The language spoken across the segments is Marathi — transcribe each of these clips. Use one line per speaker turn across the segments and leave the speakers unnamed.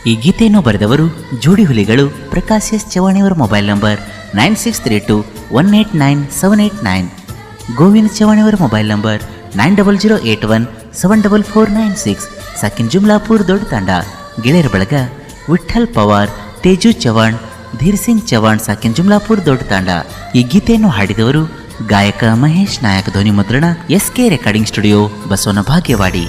ಈ ಗೀತೆಯನ್ನು ಬರೆದವರು ಜೋಡಿ ಹುಲಿಗಳು ಪ್ರಕಾಶ್ ಎಸ್ ಚವಾಣಿಯವರ ಮೊಬೈಲ್ ನಂಬರ್ 9632189789. ಗೋವಿಂದ್ ಚವಾಣಿಯವರ ಮೊಬೈಲ್ ನಂಬರ್ 9008174496. ಸಾಕಿನ್ ಜುಮ್ಲಾಪುರ್ ದೊಡ್ಡ ತಾಂಡ. ಗೆಳೆಯರ ಬಳಗ ವಿಠಲ್ ಪವಾರ್, ತೇಜು ಚವಾಣ್, ಧೀರ್ ಸಿಂಗ್ ಚವಾಣ್, ಸಾಕಿನ್ ಜುಮ್ಲಾಪುರ್ ದೊಡ್ಡ ತಾಂಡ. ಈ ಗೀತೆಯನ್ನು ಹಾಡಿದವರು ಗಾಯಕ ಮಹೇಶ್ ನಾಯಕ್. ಧ್ವನಿ ಮುದ್ರಣ SK ರೆಕಾರ್ಡಿಂಗ್ ಸ್ಟುಡಿಯೋ, ಬಸವನ ಭಾಗ್ಯವಾಡಿ.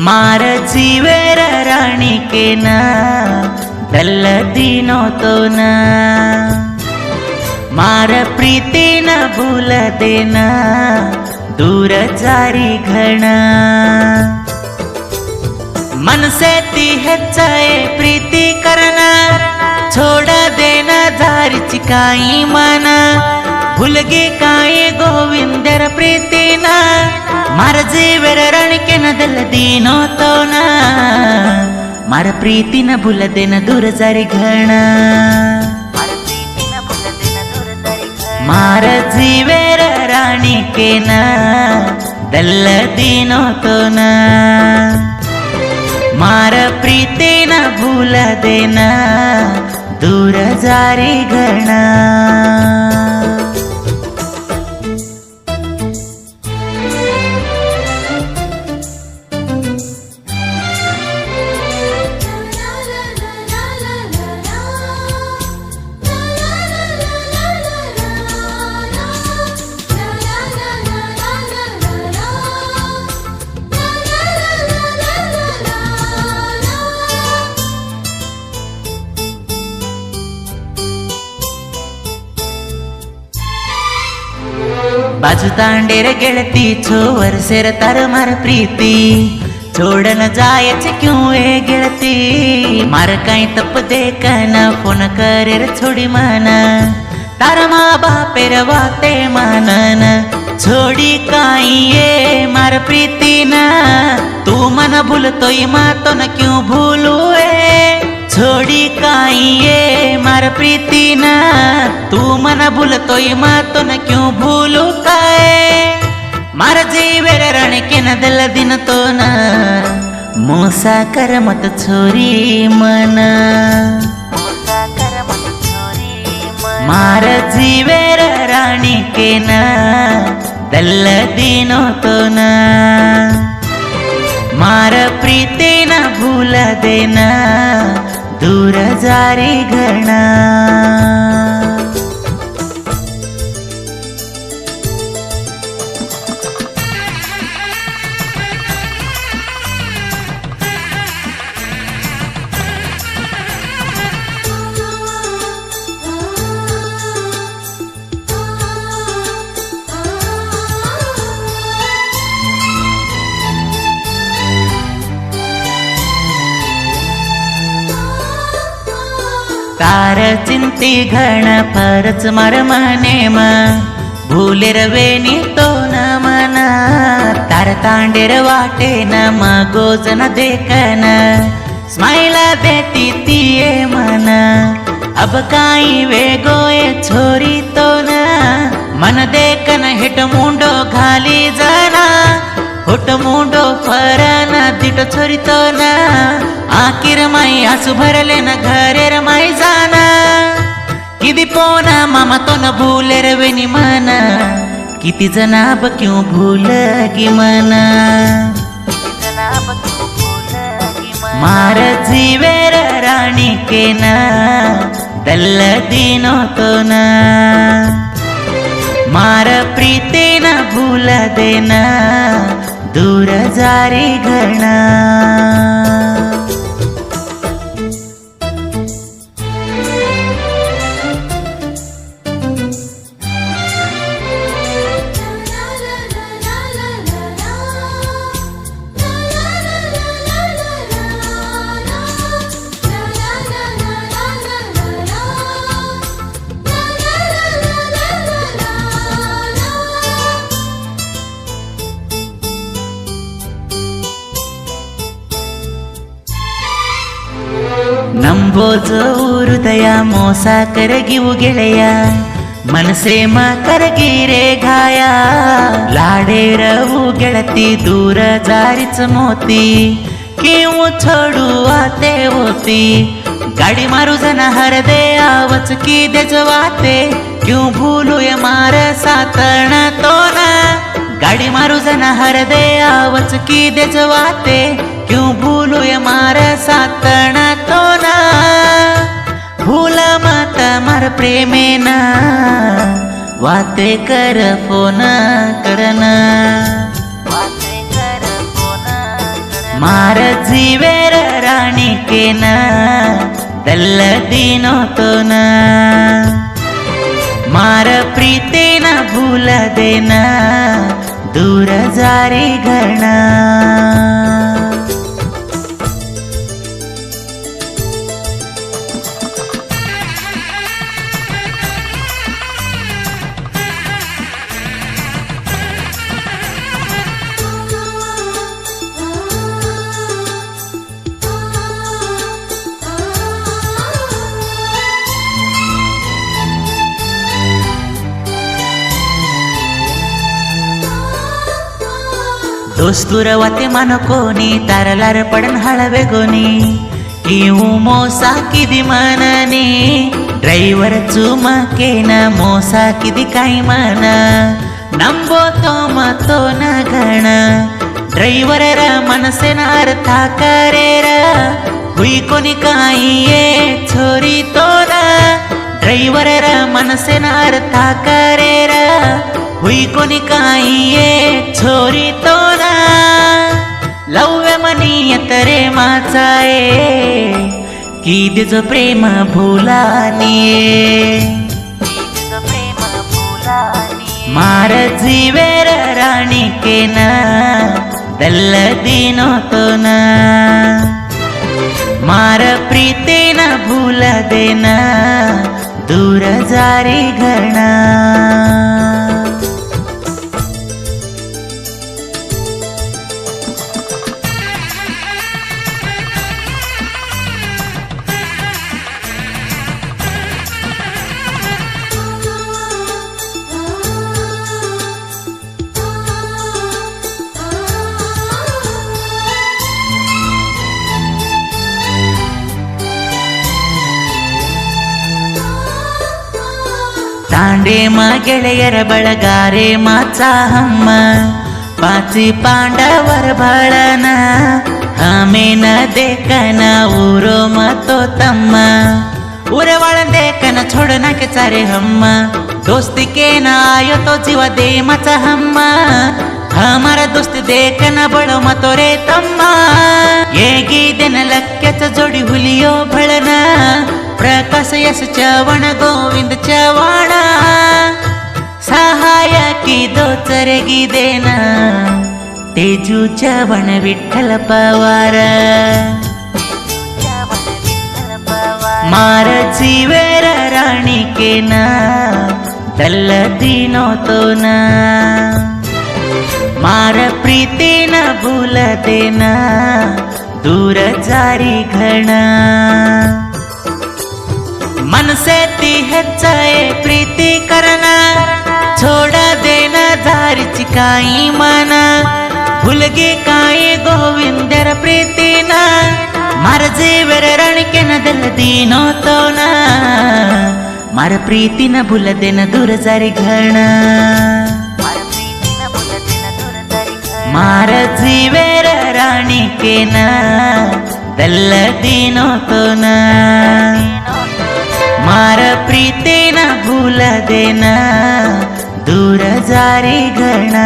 मार जीवेर राणी के ना दल्ल दिनो तो ना, मार प्रीति न भूल देना दूर जारी घना. मन से ती ಹೆಚ್ಚಾए प्रीति करना, छोड़ देना झारी चिकाई मना. भूलगे काई गोविंदर प्रीतिना, मार जीवेर रणके न दल दीनो तो ना, मार प्रीति न भूल देना दूर जारी घना. मार जीवेर राणी के ना दल दीनो तो ना, मार प्रीति न भूल देना दूर जारी घना. बाजू तांडेर ಗೆಳತಿ छोवर सेर तार मार प्रीति, छोड़न जायचे क्यों ए ಗೆಳತಿ. मार काई तप देखना फोन करेर छोड़ी माना, तार माँ बापेर वाते मानन. छोड़ी काई ये मार प्रीति ना, तू मन भूल तो माँ तो न क्यों भूलू ए. छोड़ी काई ये मार प्रीति ना, तू मन भूल तो माँ तो न क्यों भूलू काए. मार जीवेर रण के न दल दिन तो ना, मोसा कर मत छोरी मना. मार जीवेर रानी के ना दल दिनो तो ना, मार प्रीति न भूल देना दूर जारी घना. तार चिंती घण परच मार मने म, भूलेर वेणी तो न मना. तार तांडेर वाटे न गोजन देखन, स्माइल देती तिये मना. अब काई वे गोए छोरी तो न, मन देखन हिट मुंडो घाली जाना. हुट मुंडो फरना दिट छोरी तो न, आखिर माई आसू भरले न घरेर माई जाना. किती पोना मामा तो न भूलेर वेणी मना, किती जनाब क्यों भूल की मना. मार जीवेर राणी के ना दल दिनो तो ना, मार प्रीति न भूल देना दूर जारी घना. ನಂಬೋಜ ಹೃದಯ ಮೋಸ ಕರಗಿವು ಗೆಳೆಯ ಮನಸ್ಸೇಮ ಕರಗಿರೆ ಗಾಯ लाडेरवू ಗೆಳತಿ दूर जारीच मोती किंवा छोडू आते होती गाडी मारू जना हरदे आवच की देजवाते क्यों भूलू ये मार सातण तो ना गाडी मारू जना हरदे आवच की देजवाते क्यों भूलू ये मार सातण तो ना भूला मत मार प्रेमेना वाते कर फोन करना मार जीवेर राणी के ना दल्ल दिनो तो ना मार प्रीति न भूल देना दूर जारी घरना दोस्तुर वाते मानकोनी तारलार पडन हळवे गोनी इऊ मोसा किदी मननी ड्राइवर चुमकेन मोसा किदी काही मन नंबो तो मतो न गण ड्राइवर मनसेन अर्थ करेर हुई कोणी काही ये छोरी तो ना ड्राइवर मनसेन अर्थ करेर हुई कोणी काही ये छोरी तो ना लव्य मनीयत रे माचाए की दिजो प्रेम भूलानी मार जीवेर राणी के ना दल्ल दिनो तो ना मार प्रीति न भूल देना दूर जारी घरना तांडे मा ಗೆಳೆಯರ ಬಳಗಾರೆ माचा हम्म पाची पांडवर भळन हमें न देखन उरो मतो तम्म उरे वाळन देखन छोड़ना के चारे हम्म दोस्ती के न आयो तो जीवा दे माचा हम्म हमारा दोस्त देखन बड़ो मतो रे तम्मा येगी दिन लक्क्याच जोडी हुलियो भळन प्रकाश यश चवण गोविंद चव्हाण सहायकी दोचरगी देना तेजू चव्हाण विठ्ठल पवार मार जीवेर राणी के ना दल्ल दिनो तो ना मार प्रीति न भूल देना दूर जारी घरना मन से ती ಹೆಚ್ಚಾए प्रीति करना छोड़ देना धारी चिकाई मना भूलगे काई गोविंदर प्रीति ना मार जीवर रण के न दिल दीनो तो ना मार प्रीति न भूल देना दूर जारी घरना मार जीवर राणी के ना दल्ल दिनो तो ना मार प्रीति न भूल देना दूर जारी घरना